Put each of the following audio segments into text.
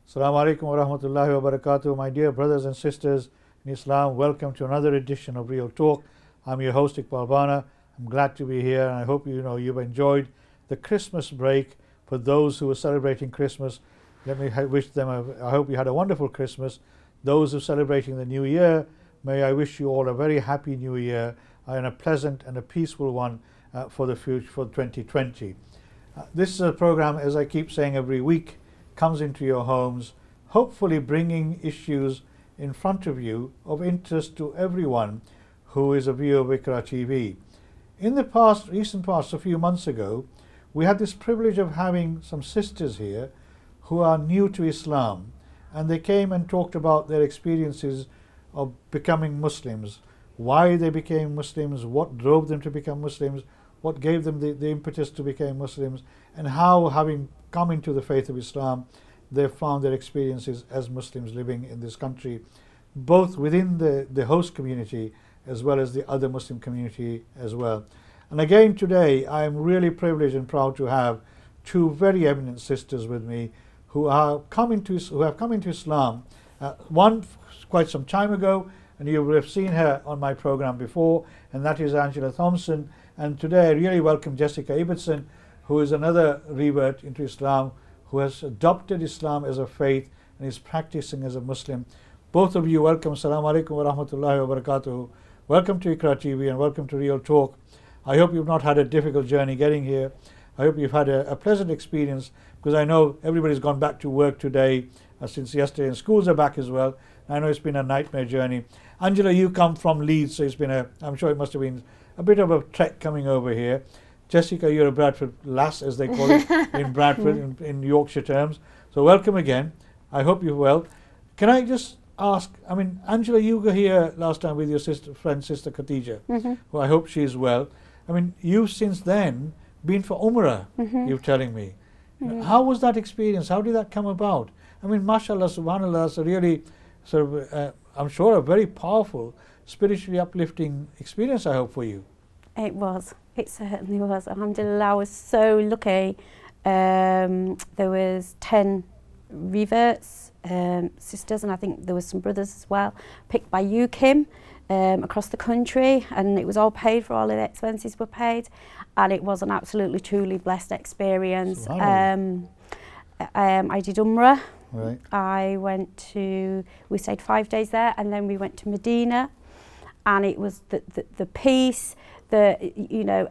Assalamu alaikum wa rahmatullahi wa barakatuh. My dear brothers and sisters in Islam, welcome to another edition of Real Talk. I'm your host Iqbal Bana. I'm glad to be here, and I hope you've enjoyed the Christmas break. For those who are celebrating Christmas, let me wish them I hope you had a wonderful Christmas. Those who are celebrating the New Year, may I wish you all a very happy New Year and a pleasant and a peaceful one for the future, for 2020. This program, as I keep saying every week, comes into your homes, hopefully bringing issues in front of you of interest to everyone who is a viewer of IQRA TV. In the recent past, a few months ago, we had this privilege of having some sisters here who are new to Islam, and they came and talked about their experiences of becoming Muslims, why they became Muslims, what drove them to become Muslims, what gave them the impetus to become Muslims, and how, having come into the faith of Islam, they've found their experiences as Muslims living in this country, both within the host community as well as the other Muslim community as well. And again today, I am really privileged and proud to have two very eminent sisters with me who have come into Islam, one quite some time ago, and you will have seen her on my program before, and that is Angela Thompson. And today I really welcome Jessica Ibbotson, who is another revert into Islam, who has adopted Islam as a faith and is practicing as a Muslim. Both of you, welcome. Assalamu alaikum wa rahmatullahi wa barakatuh. Welcome to IQRA TV and welcome to Real Talk. I hope you've not had a difficult journey getting here. I hope you've had a pleasant experience, because I know everybody's gone back to work today since yesterday, and schools are back as well. I know it's been a nightmare journey. Angela, you come from Leeds, so I'm sure it must have been a bit of a trek coming over here. Jessica, you're a Bradford lass, as they call it in Bradford, in Yorkshire terms. So welcome again. I hope you're well. Can I just ask, Angela, you were here last time with your sister Khadija, who I hope she's well. You've since then been for Umrah, you're telling me. How was that experience? How did that come about? Mashallah, subhanallah, that's a really, I'm sure, a very powerful, spiritually uplifting experience, I hope, for you. It was. It certainly was. Alhamdulillah, I was so lucky. There was 10 reverts, sisters, and I think there was some brothers as well, picked by UKIM across the country, and it was all paid for, all of the expenses were paid, and it was an absolutely, truly blessed experience. I did Umrah. Right. We stayed 5 days there, and then we went to Medina, and it was the peace, to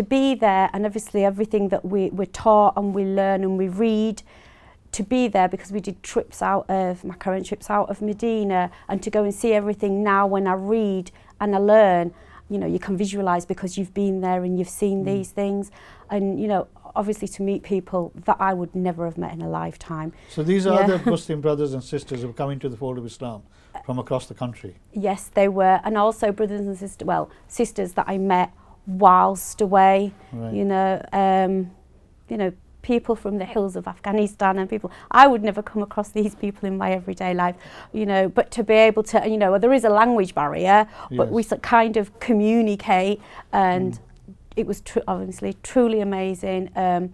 be there, and obviously everything that we're taught and we learn and we read, to be there, because we did my current trips out of Medina, and to go and see everything now when I read and I learn, you can visualise because you've been there and you've seen these things, and obviously to meet people that I would never have met in a lifetime. So these are other Muslim brothers and sisters who have come into the fold of Islam from across the country? Yes, they were, and also brothers and sisters that I met whilst away. Right. People from the hills of Afghanistan, and people, I would never come across these people in my everyday life, but to be able to, there is a language barrier, but we kind of communicate, and it was obviously truly amazing. I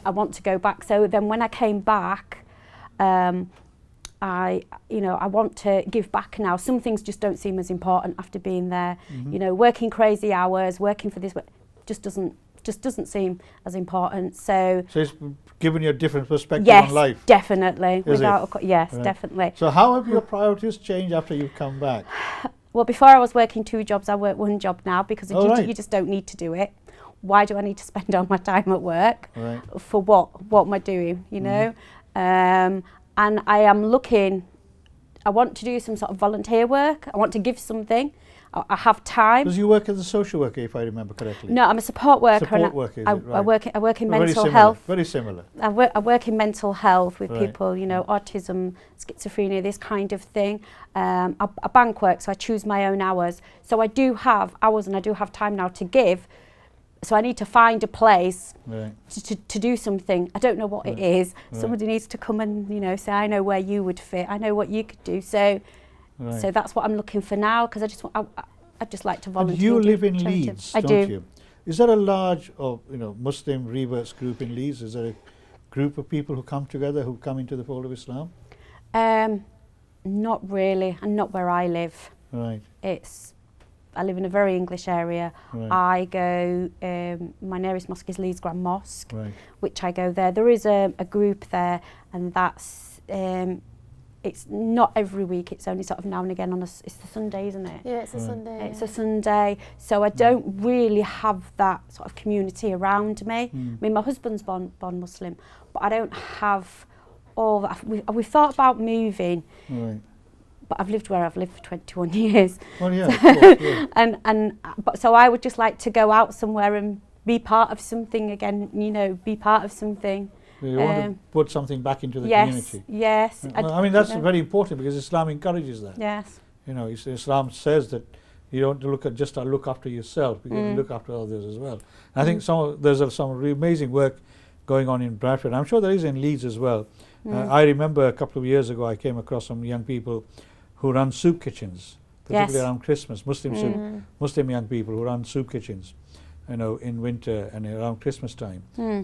want to go back. So then when I came back, I want to give back now. Some things just don't seem as important after being there. Working crazy hours, working for this, just doesn't seem as important. So it's given you a different perspective on life. Definitely. Yes, right. Definitely. So how have your priorities changed after you've come back? Well, before I was working 2 jobs, I work 1 job now, because you just don't need to do it. Why do I need to spend all my time at work? Right. For what? What am I doing? And I am looking, I want to do some sort of volunteer work. I want to give something. I have time. Because you work as a social worker, if I remember correctly. No, I'm a support worker. Support worker, is it? Right. I work in mental health. Very similar. I work in mental health with people, autism, schizophrenia, this kind of thing. I bank work, so I choose my own hours. So I do have hours and I do have time now to give. So I need to find a place to do something. I don't know what it is. Somebody needs to come and say, I know where you would fit. I know what you could do. So that's what I'm looking for now, because I'd just like to volunteer. And you live in Leeds, don't you? Is there a large Muslim reverts group in Leeds? Is there a group of people who come together, who come into the fold of Islam? Not really, and not where I live. Right. I live in a very English area. Right. I go, my nearest mosque is Leeds Grand Mosque, Right. which I go there. There is a group there, and that's, it's not every week, it's only sort of now and again on it's the Sunday, isn't it? Yeah, it's a Sunday. It's a Sunday, so I don't really have that sort of community around me. I mean, my husband's born Muslim, but I don't have all that. We've thought about moving, Right. but I've lived where I've lived for 21 years. Oh yeah, of course, yeah. But so I would just like to go out somewhere and be part of something again, you know, be part of something. You want to put something back into the yes, community. Yes. Well, I mean, that's very important because Islam encourages that. Yes. You know, Islam says that you don't look after yourself, you have to look after others as well. And I think there's some really amazing work going on in Bradford. I'm sure there is in Leeds as well. I remember a couple of years ago I came across some young people who run soup kitchens, particularly around Christmas, Muslim young people who run soup kitchens, you know, in winter and around Christmas time,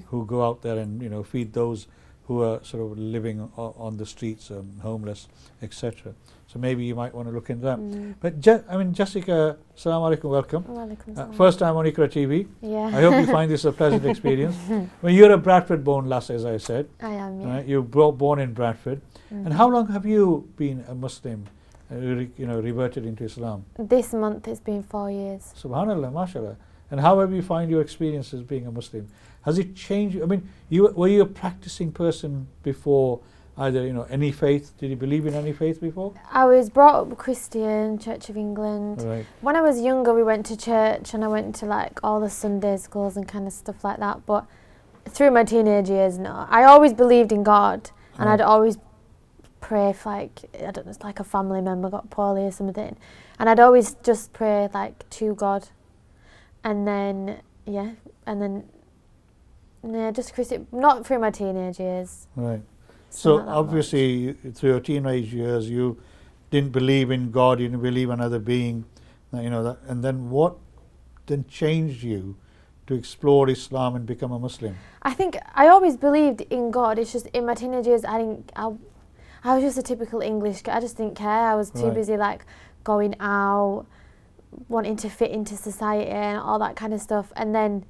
who go out there and, you know, feed those who are sort of living on the streets, homeless, etc. So maybe you might want to look into that. But I mean, Jessica, Assalamu alaikum, welcome. Walaikum salam. First time on IQRA TV. Yeah. I hope you find this a pleasant experience. Well, you're a Bradford-born lass, as I said. I am, yeah. Right? You were born in Bradford. And how long have you been a Muslim, you know, reverted into Islam? This month it's been 4 years. Subhanallah, mashallah. And how have you found your experience as being a Muslim? Has it changed you? I mean, were you a practicing person before either, you know, any faith? Did you believe in any faith before? I was brought up Christian, Church of England. Right. When I was younger, we went to church and I went to like all the Sunday schools and kind of stuff like that. But through my teenage years, no. I always believed in God, and I'd always pray for, like, I don't know, it's like a family member got poorly or something, and I'd always just pray like to God, and then just Christian, not through my teenage years. Right. So So obviously, through your teenage years, you didn't believe in God, you didn't believe in another being, you know, that, and then what then changed you to explore Islam and become a Muslim? I think I always believed in God. It's just in my teenage years, I was just a typical English girl. I just didn't care. I was too busy like going out, wanting to fit into society and all that kind of stuff. And then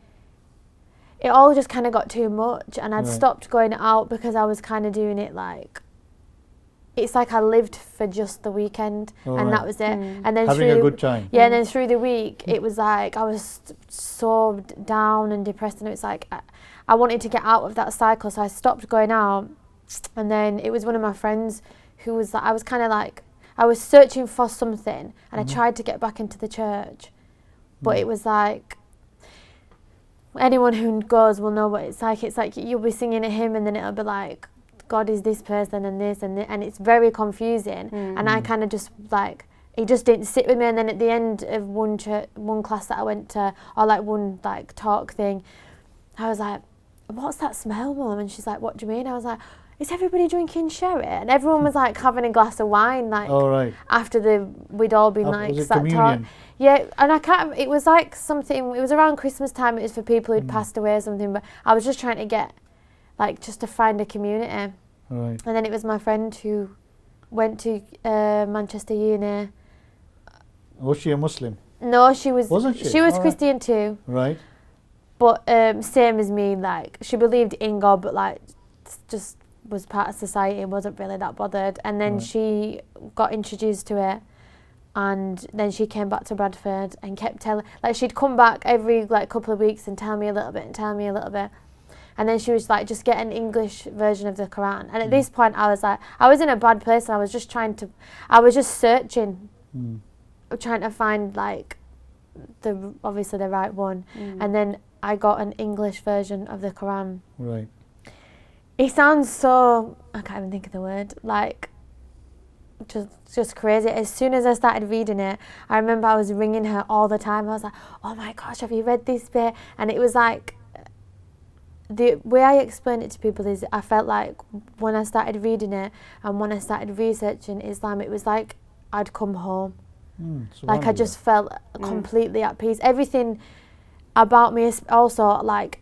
it all just kind of got too much, and I'd stopped going out because I was kind of doing it like, it's like I lived for just the weekend, and that was it. And then having a good time. Yeah, and then through the week, it was like I was so down and depressed, and it was like I wanted to get out of that cycle, so I stopped going out. And then it was one of my friends who was like, I was kind of like, I was searching for something, and I tried to get back into the church, but it was like, anyone who goes will know what it's like. It's like you'll be singing a hymn, and then it'll be like, God is this person and this and it's very confusing. And I kind of just like, it just didn't sit with me. And then at the end of one class that I went to, or like one like talk thing, I was like, what's that smell, Mum? And she's like, what do you mean? I was like, is everybody drinking sherry? And everyone was like having a glass of wine, like after we'd all been like sat talking. Yeah, and I can't, it was like something, it was around Christmas time, it was for people who'd passed away or something, but I was just trying to get, like, just to find a community. And then it was my friend who went to Manchester Uni. Was she a Muslim? No, she was. Wasn't she? She was Christian too. Right. But same as me, like, she believed in God, but like, just was part of society and wasn't really that bothered. And then she got introduced to it, and then she came back to Bradford and kept telling, like, she'd come back every like couple of weeks and tell me a little bit and tell me a little bit. And then she was like, just get an English version of the Quran. And at this point, I was like, I was in a bad place, and I was just searching, trying to find like obviously the right one. And then I got an English version of the Quran. Right. It sounds so, I can't even think of the word, like, just crazy. As soon as I started reading it, I remember I was ringing her all the time. I was like, oh my gosh, have you read this bit? And it was like, the way I explain it to people is, I felt like when I started reading it and when I started researching Islam, it was like I'd come home. Like I just felt completely at peace. Everything about me is also like,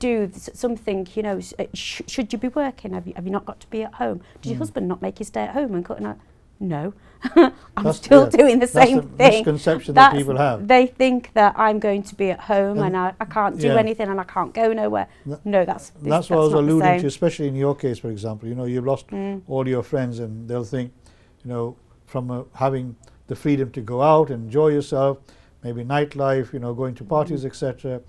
do something, you know, should you be working? Have you not got to be at home? Does your husband not make you stay at home and cook? No, I'm still doing the same thing. That's the misconception that people have. They think that I'm going to be at home and I can't do anything and I can't go nowhere. No, that's what I was alluding to, especially in your case, for example. You know, you've lost all your friends, and they'll think, you know, from having the freedom to go out and enjoy yourself, maybe nightlife, you know, going to parties, etc.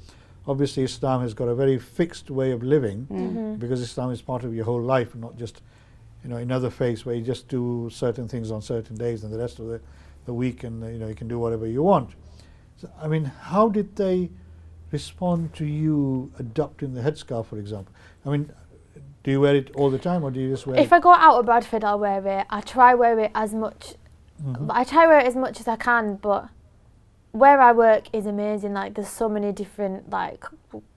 Obviously, Islam has got a very fixed way of living because Islam is part of your whole life, not just, you know, another phase where you just do certain things on certain days and the rest of the week, and you know, you can do whatever you want. So, I mean, how did they respond to you adopting the headscarf, for example? I mean, do you wear it all the time, or do you just wear it? If I go out of Bradford, I'll wear it. I try wear it as much. I try wear it as much as I can, but where I work is amazing. Like, there's so many different like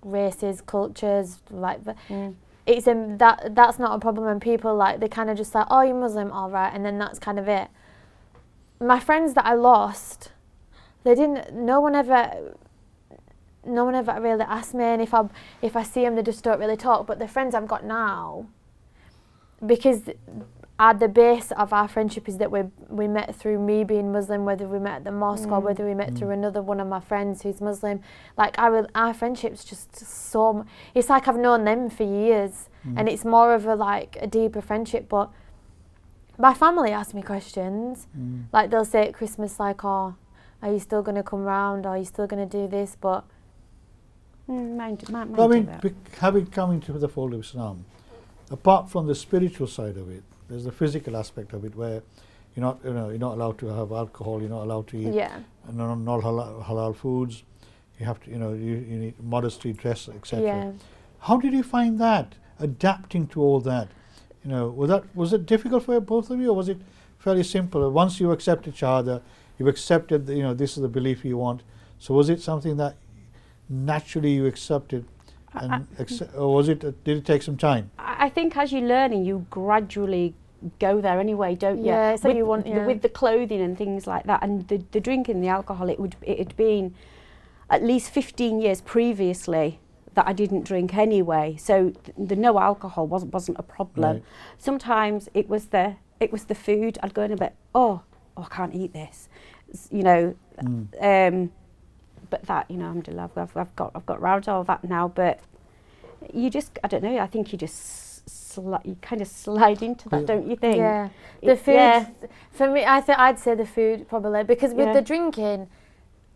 races, cultures, like. It's that's not a problem, and people like, they kind of just like, oh, you're Muslim, all right, and then that's kind of it. My friends that I lost, they didn't. No one ever really asked me, and if I see them, they just don't really talk. But the friends I've got now, because at the base of our friendship is that we met through me being Muslim, whether we met at the mosque or whether we met through another one of my friends who's Muslim. Like, our friendship's just so, it's like I've known them for years, and it's more of a deeper friendship. But my family ask me questions, like they'll say at Christmas, like, oh, are you still going to come round, or are you still going to do this? But having come into the fold of Islam, apart from the spiritual side of it, there's the physical aspect of it, where you're not allowed to have alcohol, you're not allowed to eat not halal foods. You have to, you need modesty, dress, etc. Yeah. How did you find that, adapting to all that? You know, was it difficult for both of you, or was it fairly simple? Once you accepted Shahada, you've accepted that, you know, this is the belief you want. So was it something that naturally you accepted? Or did it take some time? I think as you're learning, you gradually go there anyway, don't you? Yeah, so you want with the clothing and things like that, and the drinking, the alcohol. It had been at least 15 years previously that I didn't drink anyway, so the no alcohol wasn't a problem. Right. Sometimes it was the food. I'd go in a bit, I can't eat this, you know. But that, you know, alhamdulillah, I've got round all that now. But you just, I don't know, I think you just you kind of slide into that, don't you think? Yeah. The food, for me, I'd say the food probably, because with the drinking,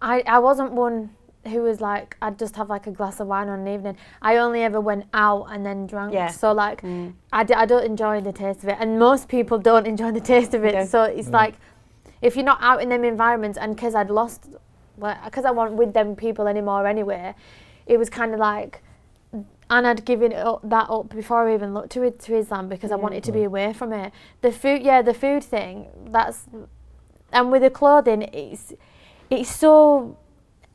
I wasn't one who was like, I'd just have like a glass of wine on an evening. I only ever went out and then drank. Yeah. So like, I don't enjoy the taste of it, and most people don't enjoy the taste of it. No. So it's like, if you're not out in them environments, and because I'd lost, because I wasn't with them people anymore anyway, it was kind of like, and I'd given that up before I even looked to Islam, because I wanted to be away from it. The food thing, and with the clothing, it's so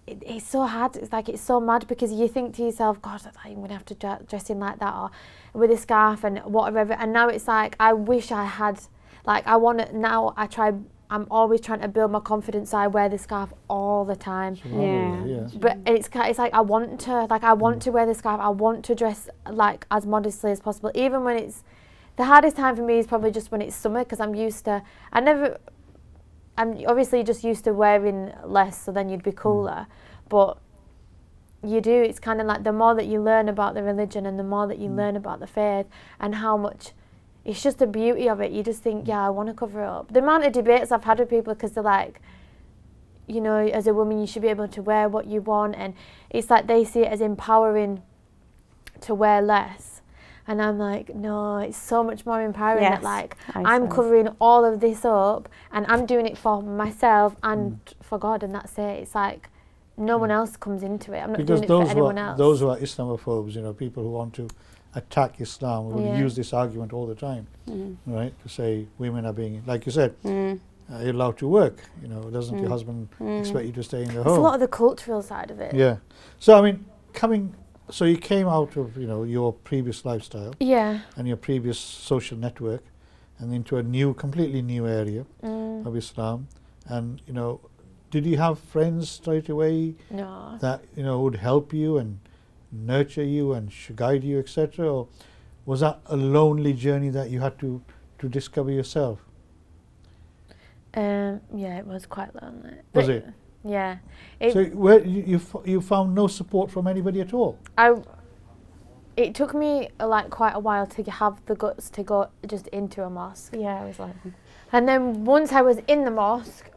hard. It's like, it's so mad, because you think to yourself, God, I'm gonna have to dress in like that, or with a scarf and whatever. And now it's like, I wish I had, like, I'm always trying to build my confidence, so I wear the scarf all the time. But it's like, I want to wear the scarf. I want to dress like as modestly as possible, even when it's, the hardest time for me is probably just when it's summer, because I'm obviously just used to wearing less, so then you'd be cooler. But it's kind of like, the more that you learn about the religion, and the more that you learn about the faith, and how much, it's just the beauty of it. You just think, I want to cover it up. The amount of debates I've had with people, because they're like, you know, as a woman you should be able to wear what you want, and it's like they see it as empowering to wear less. And I'm like, no, it's so much more empowering that, like, I'm covering all of this up, and I'm doing it for myself and for God, and that's it. It's like, no one else comes into it. I'm not doing it for anyone else. Those who are Islamophobes, you know, people who want to attack Islam will use this argument all the time, right? To say women are being, like you said, you're allowed to work. You know, doesn't your husband expect you to stay in the home? It's a lot of the cultural side of it. Yeah. So I mean, so you came out of, you know, your previous lifestyle, and your previous social network, and into a completely new area of Islam, and you know, did you have friends straight away? No. That, you know, would help you and nurture you and guide you, etc.? Or was that a lonely journey that you had to discover yourself? Yeah, it was quite lonely. Was it? Yeah. So where you found no support from anybody at all? It took me like quite a while to have the guts to go just into a mosque. Yeah, I was like... And then once I was in the mosque,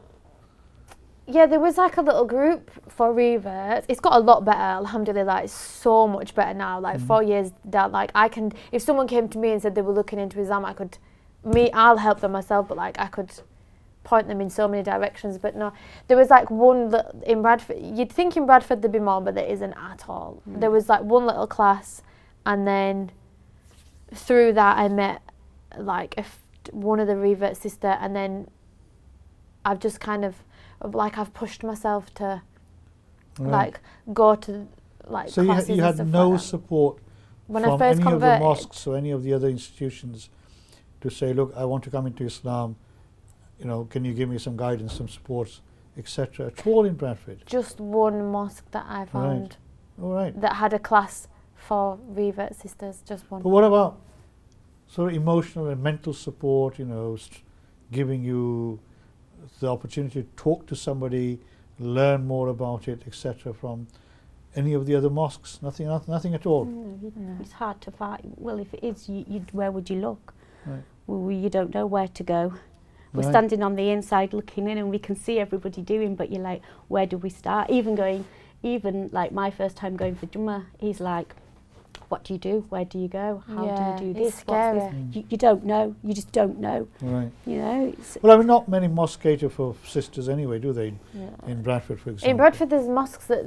yeah, there was like a little group for reverts. It's got a lot better, alhamdulillah. It's so much better now. Like 4 years down, like I can, if someone came to me and said they were looking into Islam, I'll help them myself, but like I could point them in so many directions. But no, there was like one in Bradford. You'd think in Bradford there'd be more, but there isn't at all. There was like one little class, and then through that I met like one of the Revert sister, and then I've just kind of like I've pushed myself to like go to like so classes you had and stuff no like that. support When from I first any converted, of the mosques or any of the other institutions to say, look, I want to come into Islam, you know, can you give me some guidance, some support, etc. at all in Bradford? just one mosque that I found All right. that had a class for Revert sisters, just one. But what about sort of emotional and mental support, you know, giving you the opportunity to talk to somebody, learn more about it, etc. from any of the other mosques? Nothing at all? No, it's hard to find. Well, if it is, where would you look? Right. Well, you don't know where to go. We're Right. standing on the inside looking in and we can see everybody doing, but you're like, where do we start? Even like my first time going for Jummah, he's like, what do you do? Where do you go? How Yeah, do you do it's this? What's this? scary. You don't know. You just don't know. Right. You know? It's, Well, I mean, not many mosques cater for sisters anyway, do they? Yeah. In Bradford, for example. In Bradford, there's mosques that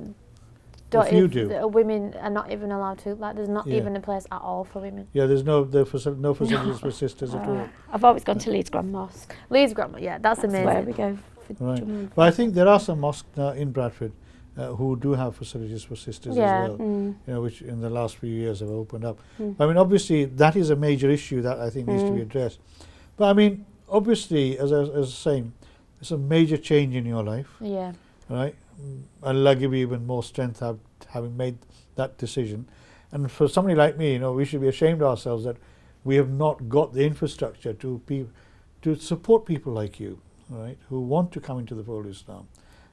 don't few even, do. that women are not even allowed to. Like, there's not Yeah. even a place at all for women. Yeah, there's no facilities for sisters at all. I've always gone to Leeds Grand Mosque. Leeds Grammar, yeah, that's That's amazing. where we go for Right. Jummah. But I think there are some mosques now in Bradford who do have facilities for sisters Yeah. as well. You know, which in the last few years have opened up. Mm. I mean, obviously, that is a major issue that I think needs to be addressed. But I mean, obviously, as I was saying, it's a major change in your life, Yeah. right? Allah give you even more strength having made that decision. And for somebody like me, you know, we should be ashamed of ourselves that we have not got the infrastructure to support people like you, right, who want to come into the fold of Islam,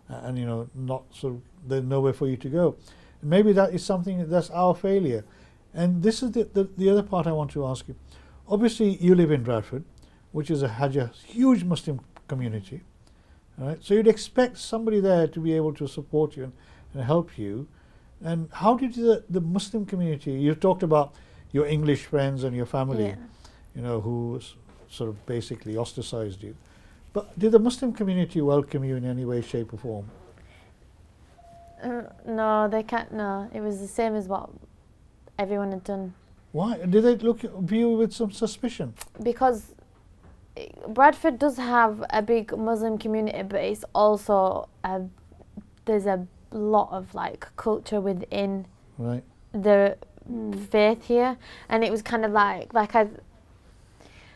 and you know, not sort of there's nowhere for you to go. And maybe that is something that's our failure. And this is the other part I want to ask you. Obviously, you live in Bradford, which is a huge Muslim community, right? So you'd expect somebody there to be able to support you and help you. And how did the Muslim community, you talked about your English friends and your family, Yeah. you know, who sort of basically ostracized you. But did the Muslim community welcome you in any way, shape or form? No, they can't. No, it was the same as what everyone had done. Why? Did they view you with some suspicion? Because Bradford does have a big Muslim community, but it's also there's a lot of like culture within Right. the faith here, and it was kind of like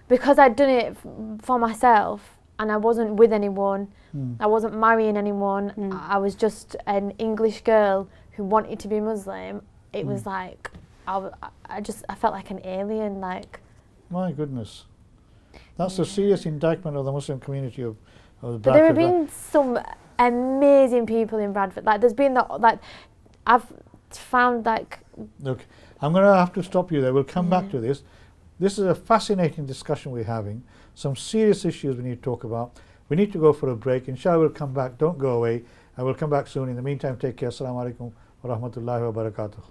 because I'd done it for myself and I wasn't with anyone, I wasn't marrying anyone, I was just an English girl who wanted to be Muslim. It was like I felt like an alien. Like, My goodness, that's a serious indictment of the Muslim community of Bradford. but there have been some amazing people in Bradford. Like, there's been I've found like. Look, I'm going to have to stop you there. We'll come back to this. This is a fascinating discussion we're having. Some serious issues we need to talk about. We need to go for a break. Inshallah, we'll come back. Don't go away. I will come back soon. In the meantime, take care. Assalamu alaikum wa rahmatullahi wa barakatuh.